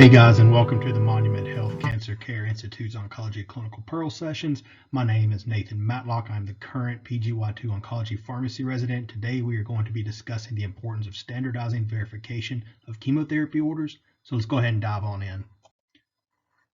Hey guys, and welcome to the Monument Health Cancer Care Institute's Oncology Clinical Pearl Sessions. My name is Nathan Matlock. I'm the current PGY2 Oncology Pharmacy resident. Today we are going to be discussing the importance of standardizing verification of chemotherapy orders. So let's go ahead and dive on in.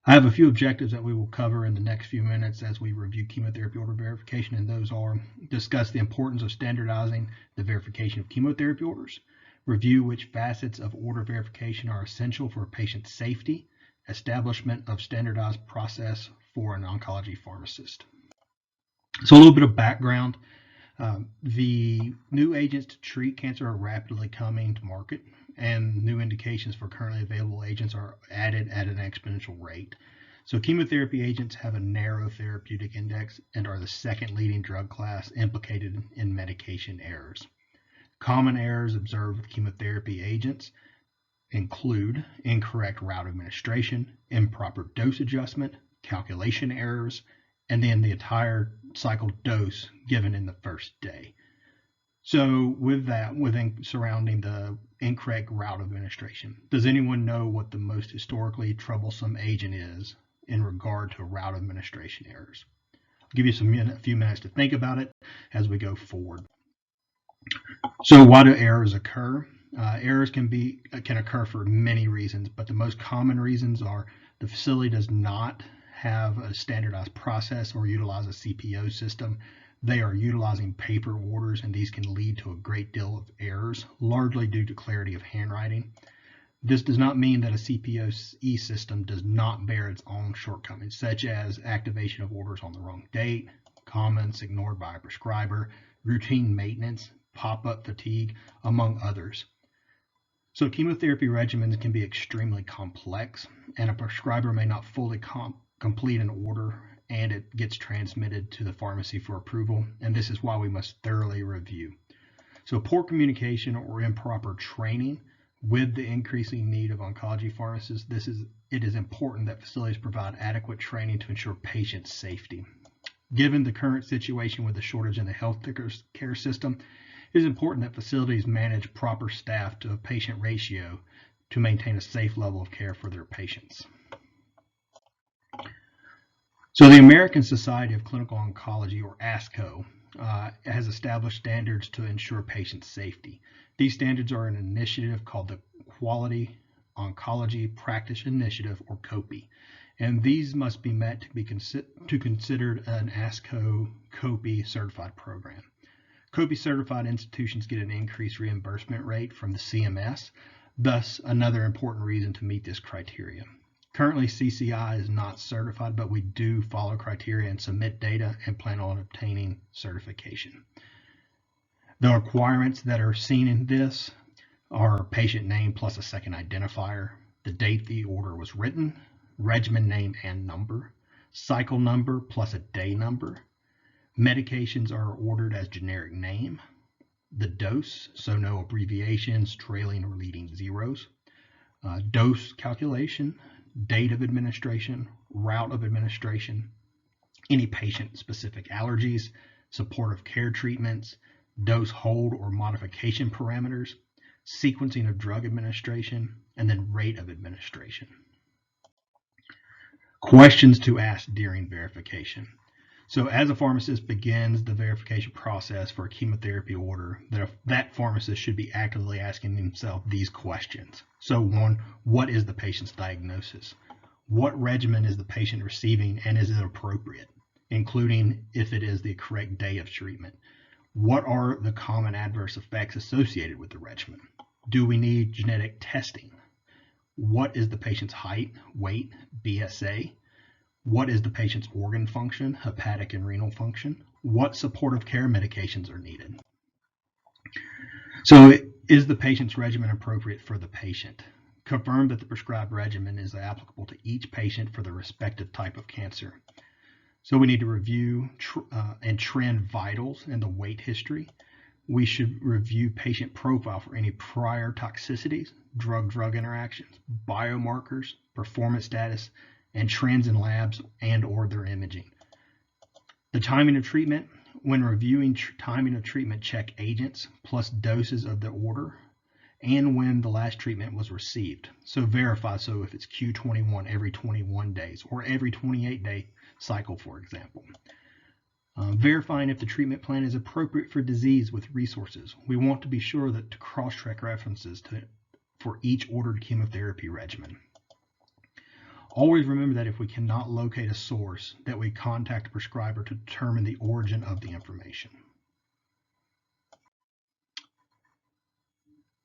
I have a few objectives that we will cover in the next few minutes as we review chemotherapy order verification, and those are discuss the importance of standardizing the verification of chemotherapy orders, review which facets of order verification are essential for patient safety, establishment of standardized process for an oncology pharmacist. So a little bit of background. The new agents to treat cancer are rapidly coming to market, and new indications for currently available agents are added at an exponential rate. So chemotherapy agents have a narrow therapeutic index and are the second leading drug class implicated in medication errors. Common errors observed with chemotherapy agents include incorrect route of administration, improper dose adjustment, calculation errors, and then the entire cycle dose given in the first day. So with that, surrounding the incorrect route of administration, does anyone know what the most historically troublesome agent is in regard to route of administration errors? I'll give you a few minutes to think about it as we go forward. So why do errors occur? Errors can occur for many reasons, but the most common reasons are the facility does not have a standardized process or utilize a CPO system. They are utilizing paper orders, and these can lead to a great deal of errors, largely due to clarity of handwriting. This does not mean that a CPOE system does not bear its own shortcomings, such as activation of orders on the wrong date, comments ignored by a prescriber, routine maintenance, pop-up fatigue, among others. So chemotherapy regimens can be extremely complex, and a prescriber may not fully complete an order, and it gets transmitted to the pharmacy for approval, and this is why we must thoroughly review. So poor communication or improper training with the increasing need of oncology pharmacists, it is important that facilities provide adequate training to ensure patient safety. Given the current situation with the shortage in the healthcare system, it is important that facilities manage proper staff to a patient ratio to maintain a safe level of care for their patients. So the American Society of Clinical Oncology, or ASCO, has established standards to ensure patient safety. These standards are an initiative called the Quality Oncology Practice Initiative, or COPI, and these must be met to considered an ASCO COPI certified program. COPI certified institutions get an increased reimbursement rate from the CMS, thus another important reason to meet this criteria. Currently, CCI is not certified, but we do follow criteria and submit data and plan on obtaining certification. The requirements that are seen in this are patient name plus a second identifier, the date the order was written, regimen name and number, cycle number plus a day number. Medications are ordered as generic name, the dose, so no abbreviations, trailing or leading zeros, dose calculation, date of administration, route of administration, any patient-specific allergies, supportive care treatments, dose hold or modification parameters, sequencing of drug administration, and then rate of administration. Questions to ask during verification. So as a pharmacist begins the verification process for a chemotherapy order, that pharmacist should be actively asking themselves these questions. So one, what is the patient's diagnosis? What regimen is the patient receiving, and is it appropriate, including if it is the correct day of treatment? What are the common adverse effects associated with the regimen? Do we need genetic testing? What is the patient's height, weight, BSA? What is the patient's organ function, hepatic and renal function? What supportive care medications are needed? So is the patient's regimen appropriate for the patient? Confirm that the prescribed regimen is applicable to each patient for the respective type of cancer. So we need to review and trend vitals and the weight history. We should review patient profile for any prior toxicities, drug-drug interactions, biomarkers, performance status, and trends in labs and or their imaging. The timing of treatment. When reviewing timing of treatment, check agents plus doses of the order and when the last treatment was received. So verify, so if it's Q21 every 21 days or every 28-day cycle, for example. Verifying if the treatment plan is appropriate for disease with resources. We want to be sure that to cross-check references for each ordered chemotherapy regimen. Always remember that if we cannot locate a source, that we contact a prescriber to determine the origin of the information.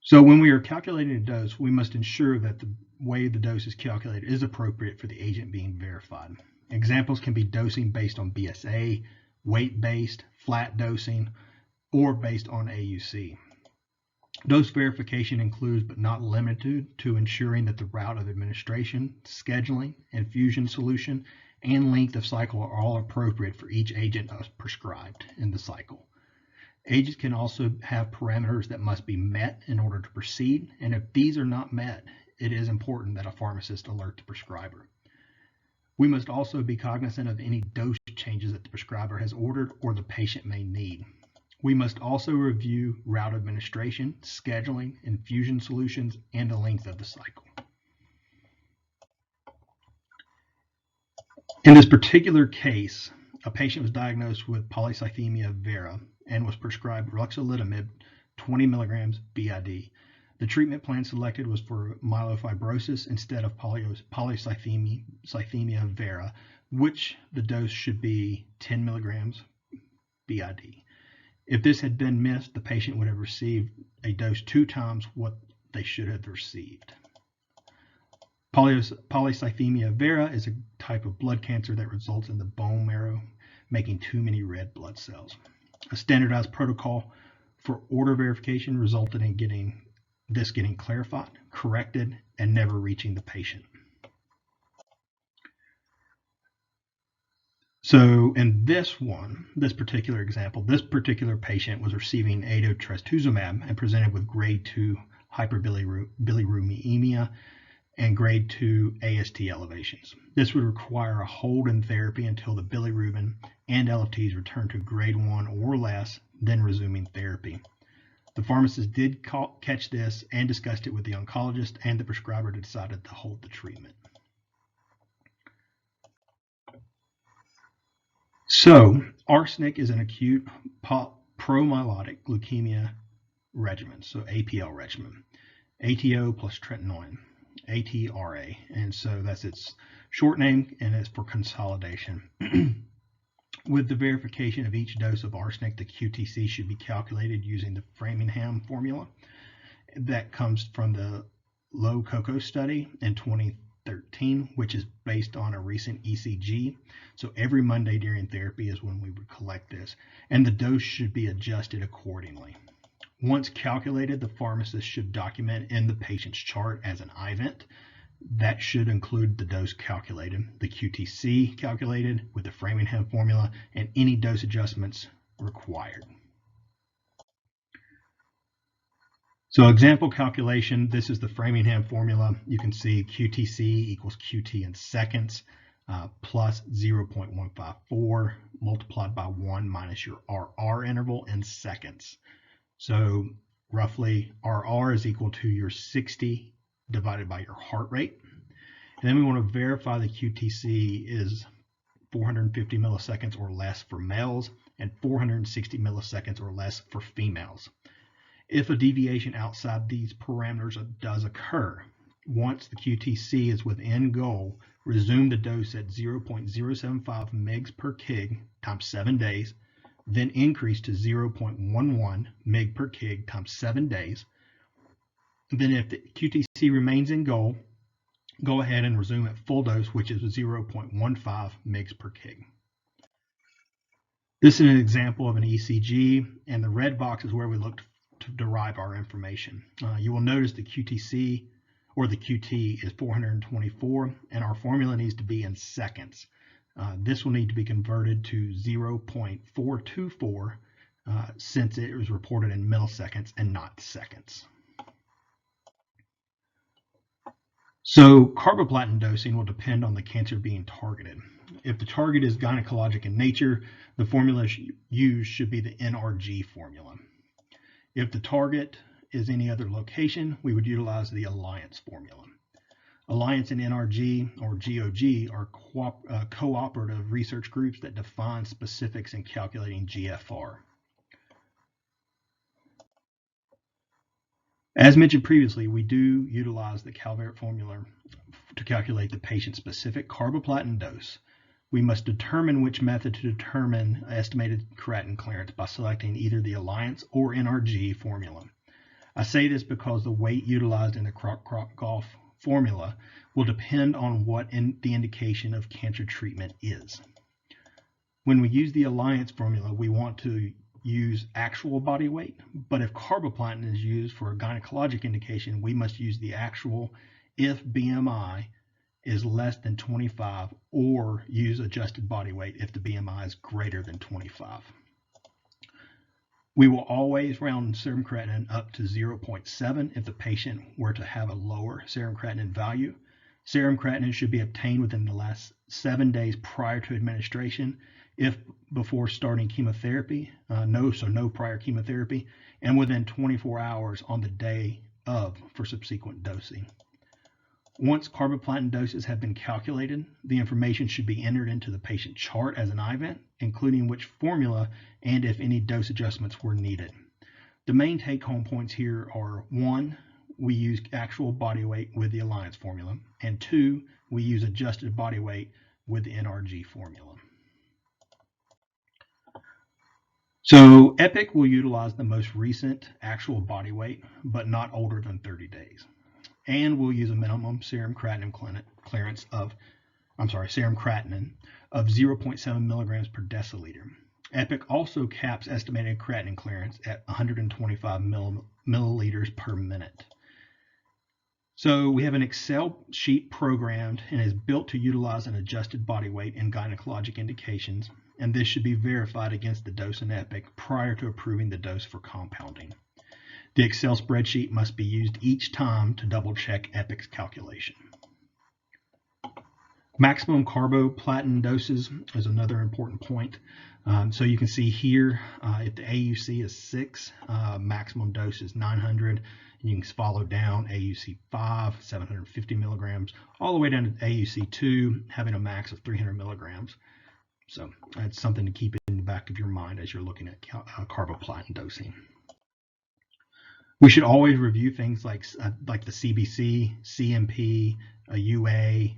So when we are calculating a dose, we must ensure that the way the dose is calculated is appropriate for the agent being verified. Examples can be dosing based on BSA, weight-based, flat dosing, or based on AUC. Dose verification includes but not limited to ensuring that the route of administration, scheduling, infusion solution, and length of cycle are all appropriate for each agent prescribed in the cycle. Agents can also have parameters that must be met in order to proceed, and if these are not met, it is important that a pharmacist alert the prescriber. We must also be cognizant of any dose changes that the prescriber has ordered or the patient may need. We must also review route administration, scheduling, infusion solutions, and the length of the cycle. In this particular case, a patient was diagnosed with polycythemia vera and was prescribed ruxolitinib 20 milligrams BID. The treatment plan selected was for myelofibrosis instead of polycythemia vera, which the dose should be 10 milligrams BID. If this had been missed, the patient would have received a dose 2 times what they should have received. Polycythemia vera is a type of blood cancer that results in the bone marrow making too many red blood cells. A standardized protocol for order verification resulted in getting clarified, corrected, and never reaching the patient. So in this particular example, this particular patient was receiving trastuzumab and presented with grade 2 hyperbilirubinemia and grade 2 AST elevations. This would require a hold in therapy until the bilirubin and LFTs return to grade 1 or less, then resuming therapy. The pharmacist did catch this and discussed it with the oncologist, and the prescriber decided to hold the treatment. So, arsenic is an acute promyelotic leukemia regimen, so APL regimen. ATO plus tretinoin, ATRA, and so that's its short name, and it's for consolidation. With the verification of each dose of arsenic, the QTC should be calculated using the Framingham formula that comes from the Low Cocoa study in 2013, which is based on a recent ECG. So every Monday during therapy is when we would collect this, and the dose should be adjusted accordingly. Once calculated, the pharmacist should document in the patient's chart as an IVent. That should include the dose calculated, the QTC calculated with the Framingham formula, and any dose adjustments required. So example calculation, this is the Framingham formula. You can see QTC equals QT in seconds plus 0.154 multiplied by 1 minus your RR interval in seconds. So roughly RR is equal to your 60 divided by your heart rate. And then we want to verify the QTC is 450 milliseconds or less for males and 460 milliseconds or less for females. If a deviation outside these parameters does occur, once the QTC is within goal, resume the dose at 0.075 mg per kg times 7 days, then increase to 0.11 mg per kg times 7 days. Then if the QTC remains in goal, go ahead and resume at full dose, which is 0.15 mg per kg. This is an example of an ECG, and the red box is where we look to derive our information. You will notice the QTC or the QT is 424, and our formula needs to be in seconds. This will need to be converted to 0.424 since it was reported in milliseconds and not seconds. So carboplatin dosing will depend on the cancer being targeted. If the target is gynecologic in nature, the formula used should be the NRG formula. If the target is any other location, we would utilize the Alliance formula. Alliance and NRG or GOG are cooperative research groups that define specifics in calculating GFR. As mentioned previously, we do utilize the Calvert formula to calculate the patient-specific carboplatin dose. We must determine which method to determine estimated creatinine clearance by selecting either the Alliance or NRG formula. I say this because the weight utilized in the Crop-Goff formula will depend on what the indication of cancer treatment is. When we use the Alliance formula, we want to use actual body weight, but if carboplatin is used for a gynecologic indication, we must use the actual if BMI is less than 25, or use adjusted body weight if the BMI is greater than 25. We will always round serum creatinine up to 0.7 if the patient were to have a lower serum creatinine value. Serum creatinine should be obtained within the last 7 days prior to administration, if before starting chemotherapy, no prior chemotherapy, and within 24 hours on the day of for subsequent dosing. Once carboplatin doses have been calculated, the information should be entered into the patient chart as an event, including which formula and if any dose adjustments were needed. The main take-home points here are: 1, we use actual body weight with the Alliance formula, and 2, we use adjusted body weight with the NRG formula. So EPIC will utilize the most recent actual body weight, but not older than 30 days. And we'll use a minimum serum creatinine clearance of, serum creatinine of 0.7 milligrams per deciliter. EPIC also caps estimated creatinine clearance at 125 milliliters per minute. So we have an Excel sheet programmed and is built to utilize an adjusted body weight in gynecologic indications, and this should be verified against the dose in EPIC prior to approving the dose for compounding. The Excel spreadsheet must be used each time to double check EPIC's calculation. Maximum carboplatin doses is another important point. So you can see here, if the AUC is 6, maximum dose is 900. You can follow down AUC 5, 750 milligrams, all the way down to AUC 2, having a max of 300 milligrams. So that's something to keep in the back of your mind as you're looking at carboplatin dosing. We should always review things like the CBC, CMP, UA,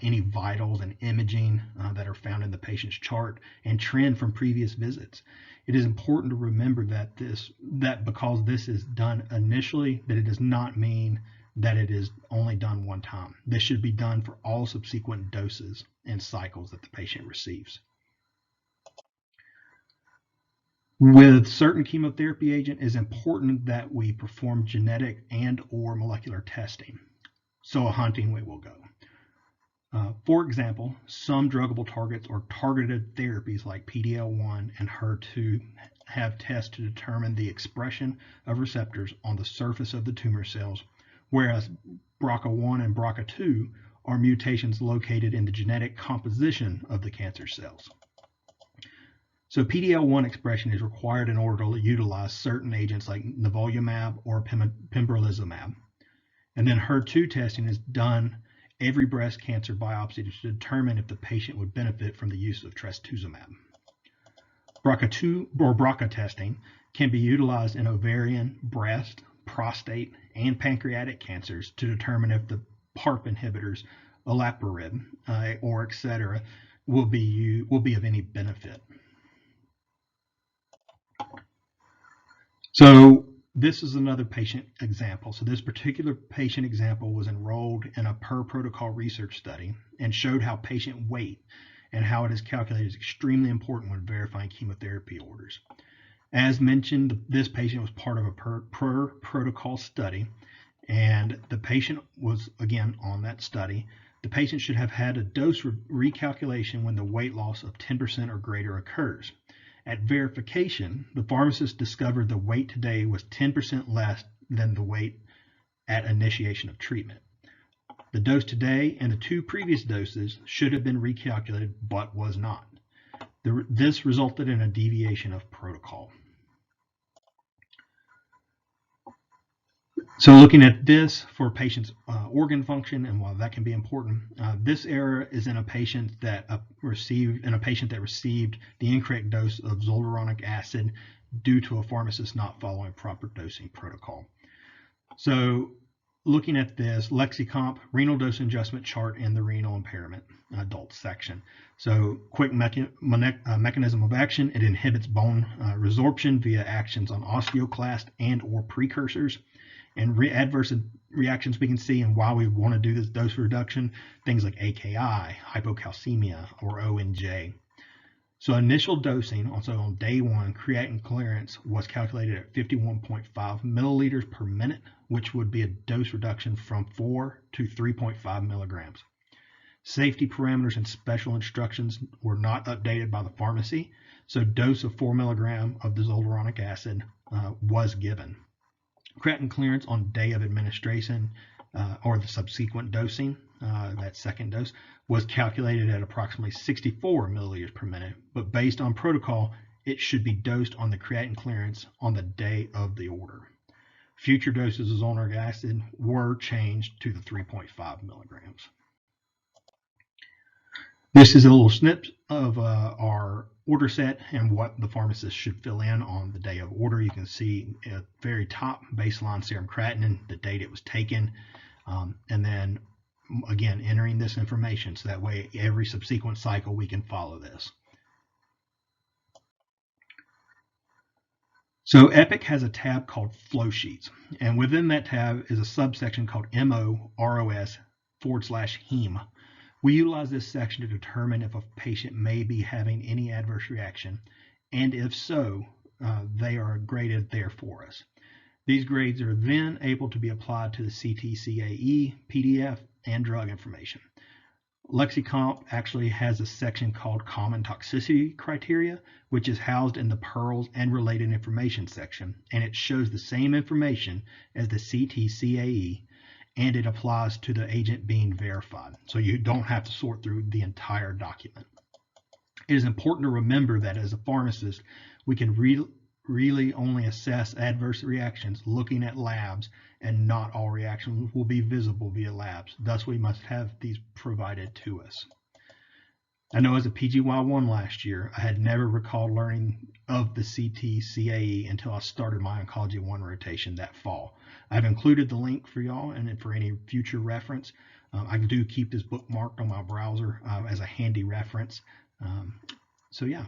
any vitals and imaging that are found in the patient's chart, and trend from previous visits. It is important to remember that because this is done initially, that it does not mean that it is only done one time. This should be done for all subsequent doses and cycles that the patient receives. With certain chemotherapy agent, it is important that we perform genetic and or molecular testing. So a hunting way will go. For example, some druggable targets or targeted therapies like PD-L1 and HER2 have tests to determine the expression of receptors on the surface of the tumor cells, whereas BRCA1 and BRCA2 are mutations located in the genetic composition of the cancer cells. So PD-L1 expression is required in order to utilize certain agents like nivolumab or pembrolizumab. And then HER2 testing is done every breast cancer biopsy to determine if the patient would benefit from the use of trastuzumab. BRCA2 or BRCA testing can be utilized in ovarian, breast, prostate, and pancreatic cancers to determine if the PARP inhibitors, olaparib, or etc., will be of any benefit. So this is another patient example. So this particular patient example was enrolled in a per protocol research study and showed how patient weight and how it is calculated is extremely important when verifying chemotherapy orders. As mentioned, this patient was part of a per protocol study, and the patient was again on that study. The patient should have had a dose recalculation when the weight loss of 10% or greater occurs. At verification, the pharmacist discovered the weight today was 10% less than the weight at initiation of treatment. The dose today and the 2 previous doses should have been recalculated, but was not. This resulted in a deviation of protocol. So looking at this for patient's organ function and why that can be important, this error is in a patient that received the incorrect dose of zoledronic acid due to a pharmacist not following proper dosing protocol. So looking at this Lexicomp renal dose adjustment chart in the renal impairment adult section. So quick mechanism of action, it inhibits bone resorption via actions on osteoclast and or precursors. And adverse reactions we can see and why we want to do this dose reduction, things like AKI, hypocalcemia, or ONJ. So initial dosing, also on day one, creatinine clearance was calculated at 51.5 milliliters per minute, which would be a dose reduction from 4 to 3.5 milligrams. Safety parameters and special instructions were not updated by the pharmacy, so dose of 4 milligram of the zoledronic acid was given. Creatinine clearance on day of administration or the subsequent dosing, that second dose, was calculated at approximately 64 milliliters per minute, but based on protocol, it should be dosed on the creatinine clearance on the day of the order. Future doses of zoledronic acid were changed to the 3.5 milligrams. This is a little snip of our order set and what the pharmacist should fill in on the day of order. You can see at the very top baseline serum creatinine, the date it was taken, and then again entering this information so that way every subsequent cycle we can follow this. So Epic has a tab called Flow Sheets, and within that tab is a subsection called MOROS/HEME. We utilize this section to determine if a patient may be having any adverse reaction, and if so, they are graded there for us. These grades are then able to be applied to the CTCAE, PDF, and drug information. Lexicomp actually has a section called Common Toxicity Criteria, which is housed in the Pearls and Related Information section, and it shows the same information as the CTCAE, and it applies to the agent being verified. So you don't have to sort through the entire document. It is important to remember that as a pharmacist, we can really only assess adverse reactions looking at labs, and not all reactions will be visible via labs. Thus, we must have these provided to us. I know as a PGY1 last year, I had never recalled learning of the CTCAE until I started my Oncology 1 rotation that fall. I've included the link for y'all and for any future reference. I do keep this bookmarked on my browser as a handy reference. So yeah.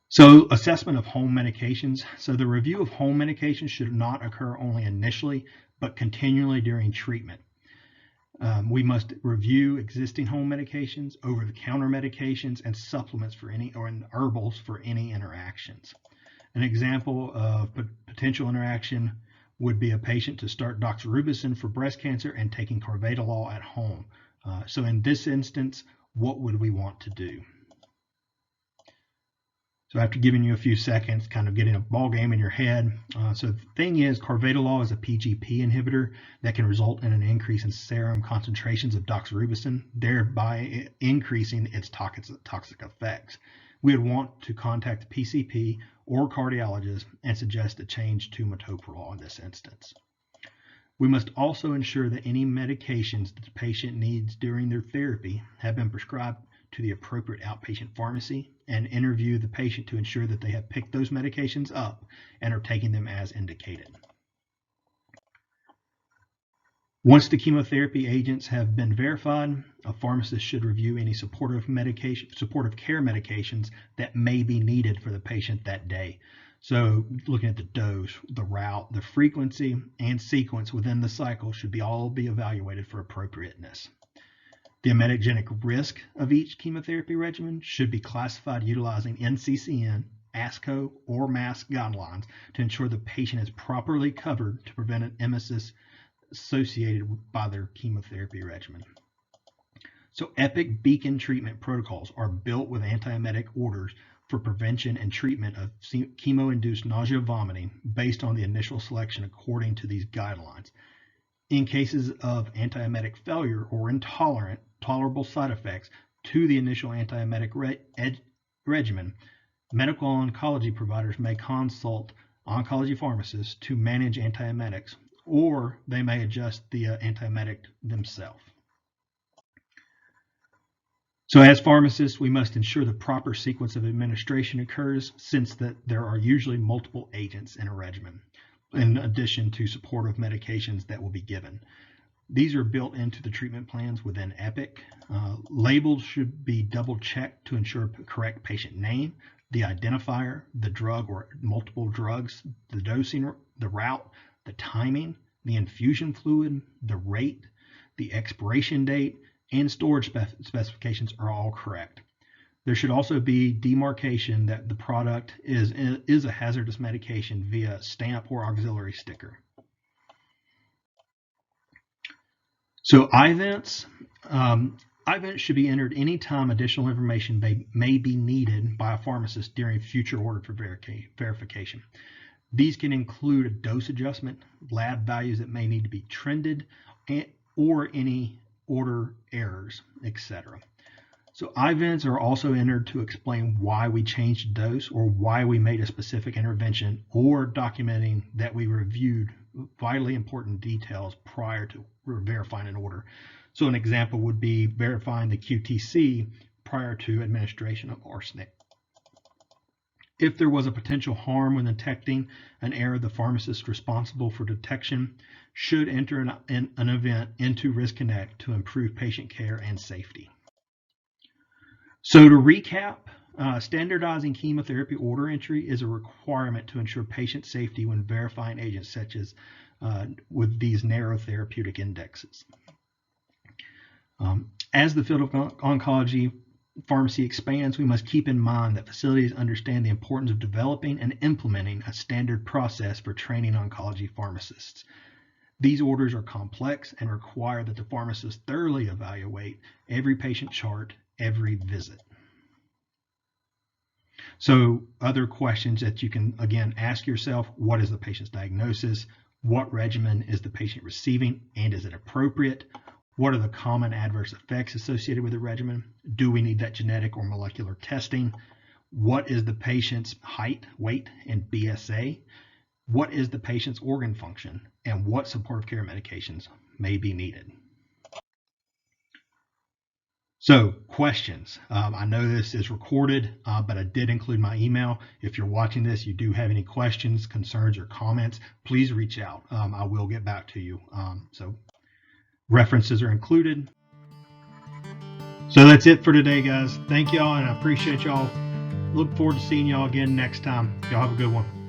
So assessment of home medications. So the review of home medications should not occur only initially, but continually during treatment. We must review existing home medications, over-the-counter medications, and supplements for any, or herbals for any interactions. An example of potential interaction would be a patient to start doxorubicin for breast cancer and taking carvedilol at home. So in this instance, what would we want to do? So after giving you a few seconds, kind of getting a ball game in your head. So the thing is, carvedilol is a PGP inhibitor that can result in an increase in serum concentrations of doxorubicin, thereby increasing its toxic effects. We would want to contact the PCP or cardiologist and suggest a change to metoprolol in this instance. We must also ensure that any medications that the patient needs during their therapy have been prescribed to the appropriate outpatient pharmacy, and interview the patient to ensure that they have picked those medications up and are taking them as indicated. Once the chemotherapy agents have been verified, a pharmacist should review any supportive care medications that may be needed for the patient that day. So looking at the dose, the route, the frequency, and sequence within the cycle should all be evaluated for appropriateness. The emetogenic risk of each chemotherapy regimen should be classified utilizing NCCN, ASCO, or MASC guidelines to ensure the patient is properly covered to prevent an emesis associated by their chemotherapy regimen. So EPIC beacon treatment protocols are built with antiemetic orders for prevention and treatment of chemo-induced nausea and vomiting based on the initial selection according to these guidelines. In cases of antiemetic failure or tolerable side effects to the initial antiemetic regimen, medical oncology providers may consult oncology pharmacists to manage antiemetics, or they may adjust the antiemetic themselves. So as pharmacists, we must ensure the proper sequence of administration occurs, since that there are usually multiple agents in a regimen, in addition to supportive medications that will be given. These are built into the treatment plans within Epic. Labels should be double checked to ensure correct patient name, the identifier, the drug or multiple drugs, the dosing, the route, the timing, the infusion fluid, the rate, the expiration date, and storage specifications are all correct. There should also be demarcation that the product is a hazardous medication via stamp or auxiliary sticker. So IVents should be entered anytime additional information may be needed by a pharmacist during future order for verification. These can include a dose adjustment, lab values that may need to be trended, or any order errors, etc. So IVents are also entered to explain why we changed dose or why we made a specific intervention, or documenting that we reviewed vitally important details prior to verifying an order. So an example would be verifying the QTC prior to administration of arsenic. If there was a potential harm when detecting an error, the pharmacist responsible for detection should enter an event into Risk Connect to improve patient care and safety. So to recap, standardizing chemotherapy order entry is a requirement to ensure patient safety when verifying agents such as with these narrow therapeutic indexes. As the field of oncology pharmacy expands, we must keep in mind that facilities understand the importance of developing and implementing a standard process for training oncology pharmacists. These orders are complex and require that the pharmacist thoroughly evaluate every patient chart, every visit. So other questions that you can, again, ask yourself: what is the patient's diagnosis? What regimen is the patient receiving, and is it appropriate? What are the common adverse effects associated with the regimen? Do we need that genetic or molecular testing? What is the patient's height, weight, and BSA? What is the patient's organ function? And what supportive care medications may be needed? So questions. I know this is recorded, but I did include my email. If you're watching this, you do have any questions, concerns, or comments, please reach out. I will get back to you. So references are included. So that's it for today, guys. Thank y'all, and I appreciate y'all. Look forward to seeing y'all again next time. Y'all have a good one.